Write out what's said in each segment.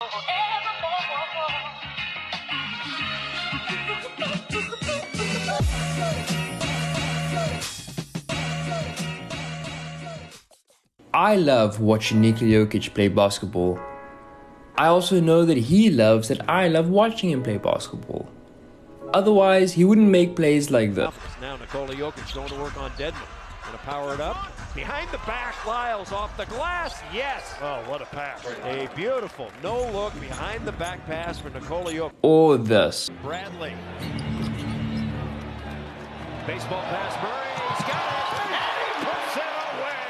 I love watching Nikola Jokic play basketball. I also know that he loves that I love watching him play basketball. Otherwise, he wouldn't make plays like this. Now Nikola Jokic going to work on Dedmon. Going to power it up. Behind the back, Lyles off the glass. Yes. Oh, what a pass. A beautiful no-look behind the back pass for Nikola Jokic. Or this. Bradley. Baseball pass. Murray's got it. And he puts it away.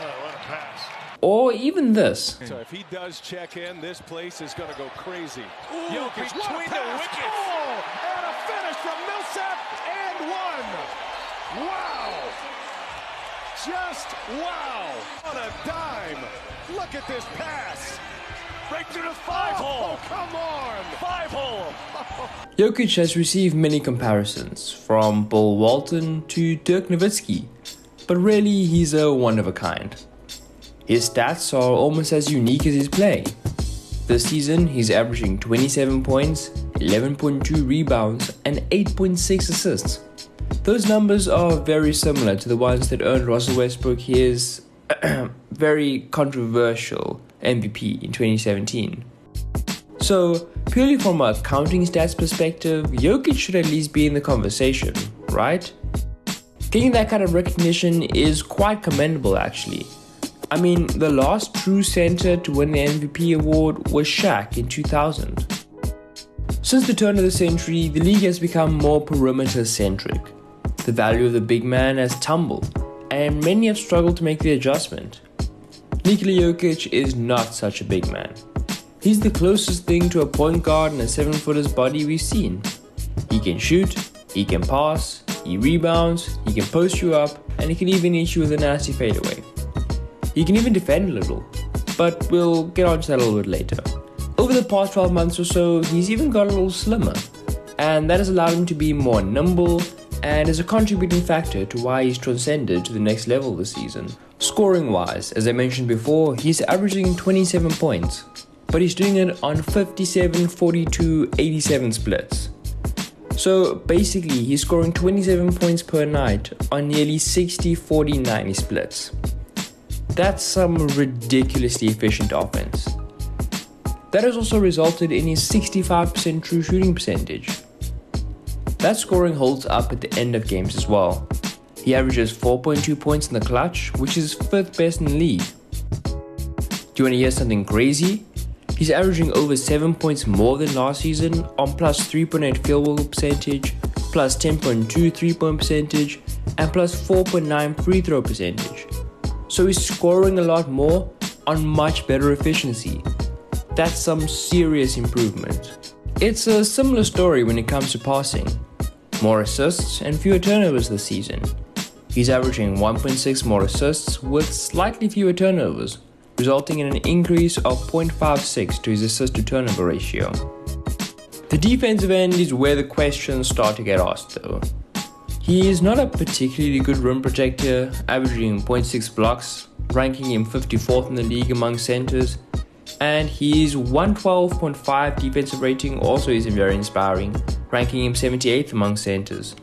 Oh, what a pass. Or even this. So if he does check in, this place is going to go crazy. Ooh, Jokic between the wickets. Oh, and a finish from Millsap and one. Wow. Just wow. On a dime. Look at this pass. Right through the five-hole. Oh, come on. Five-hole. Jokic has received many comparisons, from Bill Walton to Dirk Nowitzki, but really he's a one-of-a-kind. His stats are almost as unique as his play. This season, he's averaging 27 points, 11.2 rebounds, and 8.6 assists. Those numbers are very similar to the ones that earned Russell Westbrook his very controversial MVP in 2017. So, purely from a counting stats perspective, Jokic should at least be in the conversation, right? Getting that kind of recognition is quite commendable actually. I mean, the last true center to win the MVP award was Shaq in 2000. Since the turn of the century, the league has become more perimeter-centric. The value of the big man has tumbled, and many have struggled to make the adjustment. Nikola Jokic is not such a big man. He's the closest thing to a point guard and a 7-footer's body we've seen. He can shoot, he can pass, he rebounds, he can post you up, and he can even hit you with a nasty fadeaway. He can even defend a little, but we'll get onto that a little bit later. Over the past 12 months or so, he's even got a little slimmer, and that has allowed him to be more nimble and is a contributing factor to why he's transcended to the next level this season. Scoring wise, as I mentioned before, he's averaging 27 points, but he's doing it on 57, 42, 87 splits. So basically, he's scoring 27 points per night on nearly 60, 40, 90 splits. That's some ridiculously efficient offense. That has also resulted in his 65% true shooting percentage. That scoring holds up at the end of games as well. He averages 4.2 points in the clutch, which is 5th best in the league. Do you want to hear something crazy? He's averaging over 7 points more than last season on plus 3.8 field goal percentage, plus 10.2 3-point percentage, and plus 4.9 free throw percentage. So he's scoring a lot more on much better efficiency. That's some serious improvement. It's a similar story when it comes to passing. More assists and fewer turnovers this season. He's averaging 1.6 more assists with slightly fewer turnovers, resulting in an increase of 0.56 to his assist to turnover ratio. The defensive end is where the questions start to get asked though. He is not a particularly good rim protector, averaging 0.6 blocks, ranking him 54th in the league among centers, and his 112.5 defensive rating also isn't very inspiring, ranking him 78th among centers.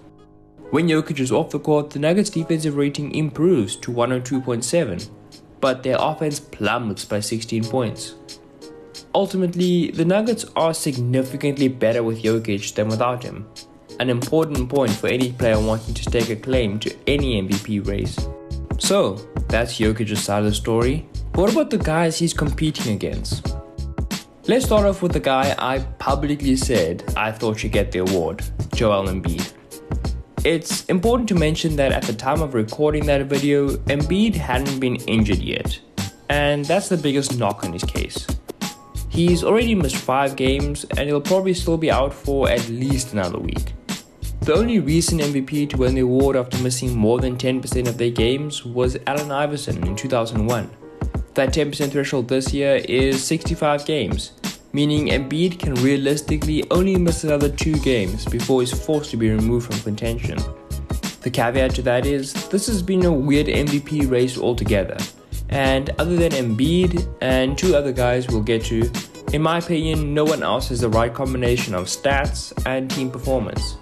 When Jokic is off the court, the Nuggets' defensive rating improves to 102.7, but their offense plummets by 16 points. Ultimately, the Nuggets are significantly better with Jokic than without him, an important point for any player wanting to stake a claim to any MVP race. So, that's Jokic's side of the story. But what about the guys he's competing against? Let's start off with the guy I publicly said I thought should get the award, Joel Embiid. It's important to mention that at the time of recording that video, Embiid hadn't been injured yet, and that's the biggest knock on his case. He's already missed 5 games and he'll probably still be out for at least another week. The only recent MVP to win the award after missing more than 10% of their games was Allen Iverson in 2001. That 10% threshold this year is 65 games, meaning Embiid can realistically only miss another 2 games before he's forced to be removed from contention. The caveat to that is, this has been a weird MVP race altogether, and other than Embiid and 2 other guys we'll get to, In my opinion, no one else has the right combination of stats and team performance.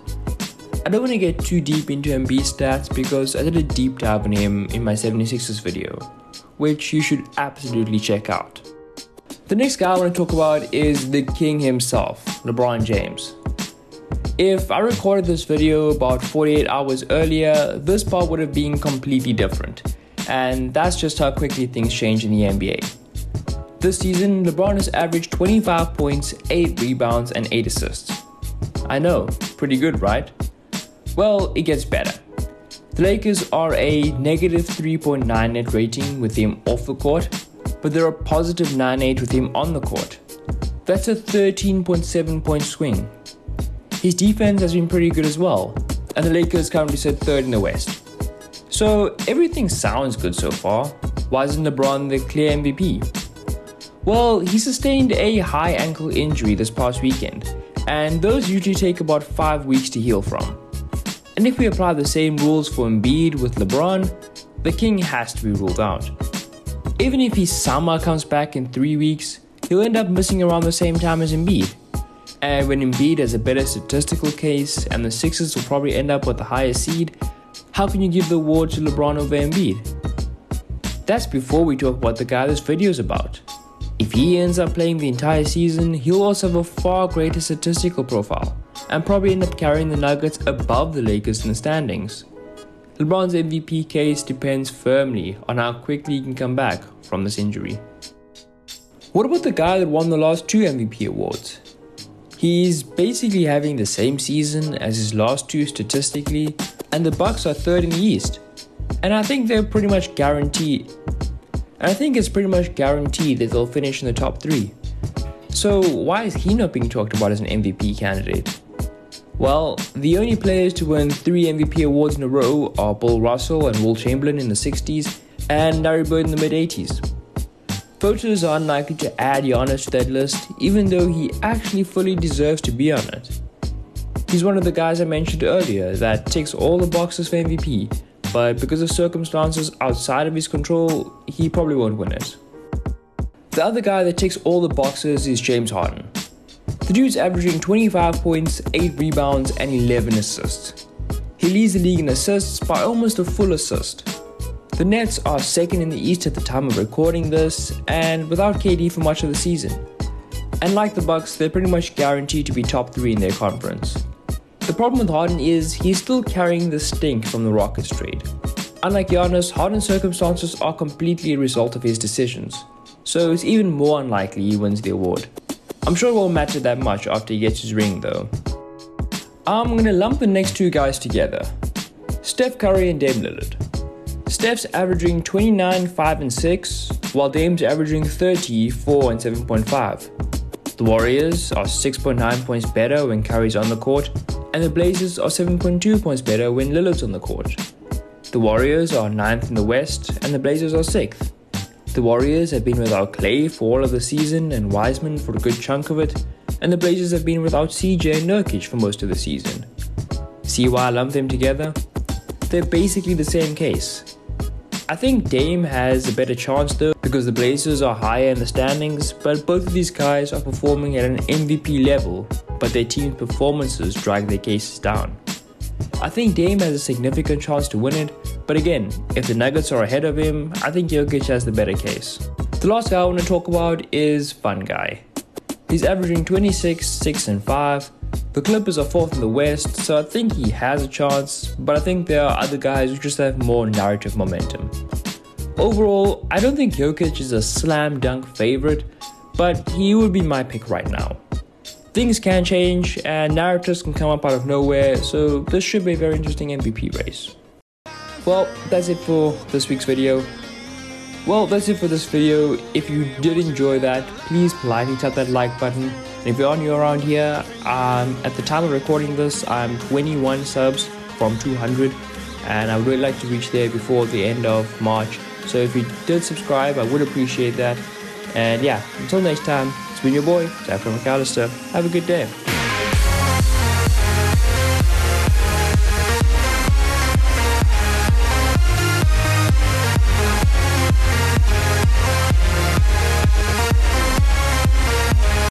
I don't want to get too deep into Embiid's stats because I did a deep dive on him in my 76ers video, which you should absolutely check out. The next guy I want to talk about is the king himself, LeBron James. If I recorded this video about 48 hours earlier, this part would have been completely different, and that's just how quickly things change in the NBA. This season, LeBron has averaged 25 points, 8 rebounds, and 8 assists. I know, pretty good, right? Well, it gets better. The Lakers are a negative 3.9 net rating with him off the court, but they're a positive 9.8 with him on the court. That's a 13.7 point swing. His defense has been pretty good as well, and the Lakers currently sit third in the West. So everything sounds good so far. Why isn't LeBron the clear MVP? Well, he sustained a high ankle injury this past weekend, and those usually take about 5 weeks to heal from. And if we apply the same rules for Embiid with LeBron, the king has to be ruled out. Even if he somehow comes back in 3 weeks, he'll end up missing around the same time as Embiid. And when Embiid has a better statistical case and the Sixers will probably end up with the higher seed, how can you give the award to LeBron over Embiid? That's before we talk about the guy this video is about. If he ends up playing the entire season, he'll also have a far greater statistical profile and probably end up carrying the Nuggets above the Lakers in the standings. LeBron's MVP case depends firmly on how quickly he can come back from this injury. What about the guy that won the last 2 MVP awards? He's basically having the same season as his last 2 statistically, and the Bucks are third in the East. And I think it's pretty much guaranteed that they'll finish in the top 3. So why is he not being talked about as an MVP candidate? Well, the only players to win 3 MVP awards in a row are Bill Russell and Will Chamberlain in the 60s and Larry Bird in the mid-80s. Voters are unlikely to add Giannis to that list, even though he actually fully deserves to be on it. He's one of the guys I mentioned earlier that ticks all the boxes for MVP, but because of circumstances outside of his control, he probably won't win it. The other guy that ticks all the boxes is James Harden. The dude's averaging 25 points, 8 rebounds, and 11 assists. He leads the league in assists by almost a full assist. The Nets are second in the East at the time of recording this, and without KD for much of the season. And like the Bucks, they're pretty much guaranteed to be top 3 in their conference. The problem with Harden is he's still carrying the stink from the Rockets trade. Unlike Giannis, Harden's circumstances are completely a result of his decisions, so it's even more unlikely he wins the award. I'm sure it won't matter that much after he gets his ring though. I'm gonna lump the next 2 guys together. Steph Curry and Dame Lillard. Steph's averaging 29, 5 and 6, while Dame's averaging 30, 4 and 7.5. The Warriors are 6.9 points better when Curry's on the court, and the Blazers are 7.2 points better when Lillard's on the court. The Warriors are 9th in the West, and the Blazers are 6th. The Warriors have been without Clay for all of the season and Wiseman for a good chunk of it, and the Blazers have been without CJ and Nurkic for most of the season. See why I lump them together? They're basically the same case. I think Dame has a better chance though because the Blazers are higher in the standings, but both of these guys are performing at an MVP level, but their team's performances drag their cases down. I think Dame has a significant chance to win it, but again, if the Nuggets are ahead of him, I think Jokic has the better case. The last guy I want to talk about is Fun Guy. He's averaging 26, 6 and 5. The Clippers are 4th in the West, so I think he has a chance, but I think there are other guys who just have more narrative momentum. Overall, I don't think Jokic is a slam dunk favorite, but he would be my pick right now. Things can change and narratives can come up out of nowhere, so this should be a very interesting MVP race. Well, that's it for this week's video. If you did enjoy that, please politely tap that like button. And if you're new around here, at the time of recording this, I'm 21 subs from 200, and I would really like to reach there before the end of March. So if you did subscribe, I would appreciate that. And yeah, until next time, it's been your boy, Zach from McAllister. Have a good day.